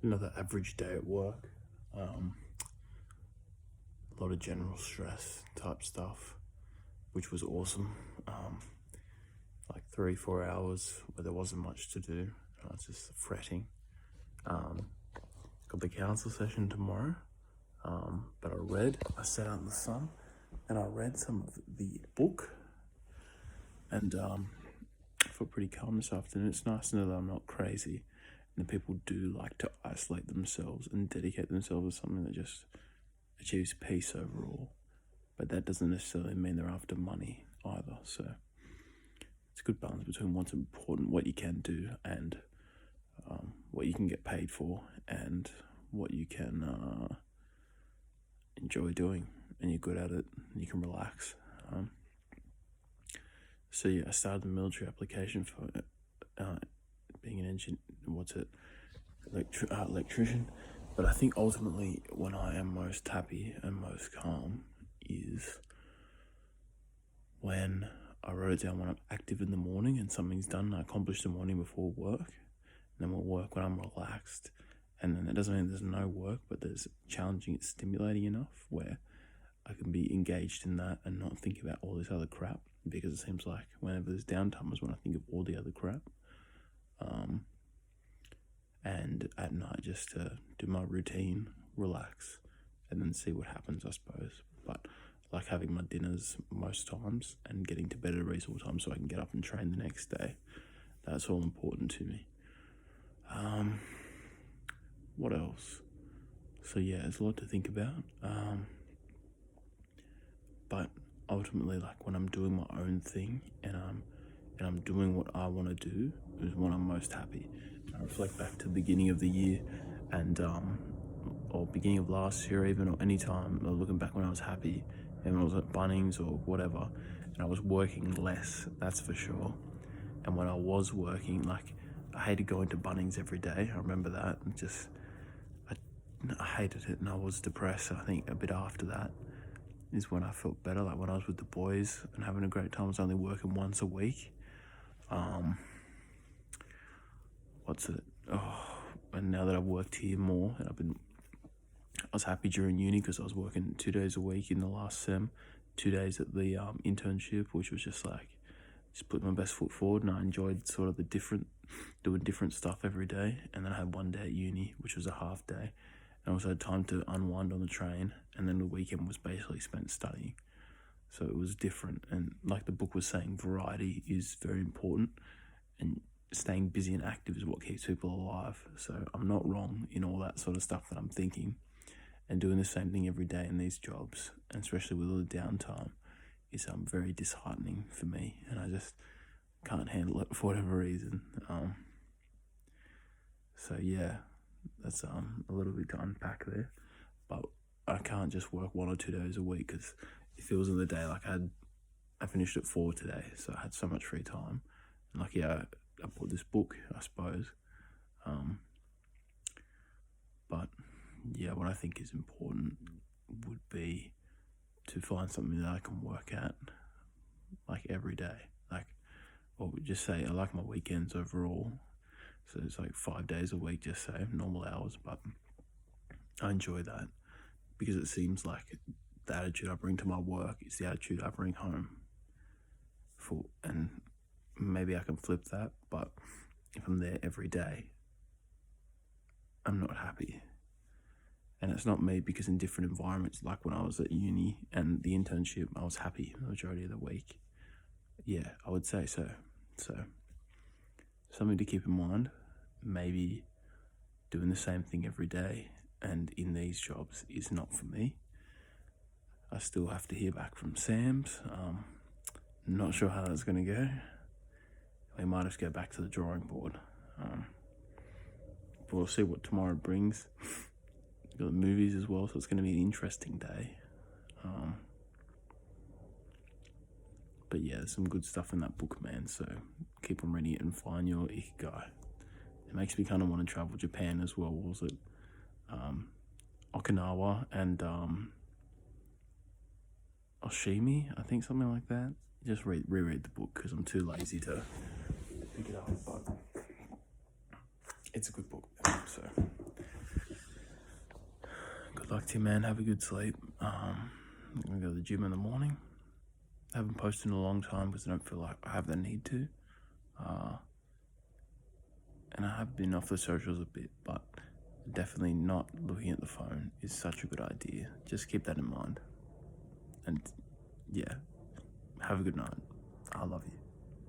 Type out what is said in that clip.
Another average day at work. A lot of general stress type stuff, which was awesome. Like 3-4 hours where there wasn't much to do. I was just fretting. Got the council session tomorrow. But I sat out in the sun and I read some of the book, and I feel pretty calm this afternoon. It's nice to know that I'm not crazy, and that people do like to isolate themselves and dedicate themselves to something that just achieves peace overall. But that doesn't necessarily mean they're after money either. So it's a good balance between what's important, what you can do, and what you can get paid for, and what you can enjoy doing, and you're good at it, and you can relax. So yeah, I started the military application for being an engineer. Electrician. But I think ultimately, when I am most happy and most calm, is when I wrote it down when I'm active in the morning and something's done and I accomplished the morning before work. And then we'll work when I'm relaxed. And then it doesn't mean there's no work, but there's challenging, it's stimulating enough where I can be engaged in that and not think about all this other crap, because it seems like whenever there's downtime is when I think of all the other crap. And at night just to do my routine, relax, and then see what happens, I suppose. But I like having my dinners most times and getting to bed at a reasonable time so I can get up and train the next day. That's all important to me. What else? So yeah, there's a lot to think about. But ultimately, like when I'm doing my own thing and I'm doing what I want to do is when I'm most happy. I reflect back to the beginning of the year and or beginning of last year even, or any time, or looking back when I was happy and when I was at Bunnings or whatever, and I was working less, that's for sure. And when I was working, like I hated going to Bunnings every day. I remember that. I hated it and I was depressed. I think a bit after that is when I felt better. Like when I was with the boys and having a great time, I was only working once a week. And now that I've worked here more, and I was happy during uni because I was working 2 days a week in the last sem, 2 days at the internship, which was just putting my best foot forward, and I enjoyed sort of doing different stuff every day. And then I had 1 day at uni, which was a half day, and I also had time to unwind on the train, and then the weekend was basically spent studying. So it was different, and like the book was saying, variety is very important, and staying busy and active is what keeps people alive. So I'm not wrong in all that sort of stuff that I'm thinking, and doing the same thing every day in these jobs, and especially with all the downtime, is very disheartening for me, and I just can't handle it for whatever reason. So yeah, that's a little bit to unpack there, but I can't just work 1 or 2 days a week because it feels in the day like I finished at 4 today, so I had so much free time, and I bought this book, I suppose. But yeah, what I think is important would be to find something that I can work at like every day. Or just say I like my weekends overall. So it's like 5 days a week, just say normal hours, but I enjoy that because it seems like the attitude I bring to my work is the attitude I bring home. And maybe I can flip that, but if I'm there every day, I'm not happy. And it's not me, because in different environments, like when I was at uni and the internship, I was happy the majority of the week. Yeah, I would say so. So something to keep in mind, maybe doing the same thing every day and in these jobs is not for me. I still have to hear back from Sam's. Not sure how that's going to go. We might just go back to the drawing board. But we'll see what tomorrow brings. We've got the movies as well, so it's going to be an interesting day. But yeah, there's some good stuff in that book, man, so keep on reading it and find your Ikigai. It makes me kind of want to travel Japan as well. What was it? Okinawa and Oshimi, I think, something like that. Just reread the book because I'm too lazy to pick it up, but it's a good book, so luck to you, man. Have a good sleep. I'm gonna go to the gym in the morning. I haven't posted in a long time because I don't feel like I have the need to. And I have been off the socials a bit, but definitely not looking at the phone is such a good idea. Just keep that in mind. And yeah, have a good night. I love you.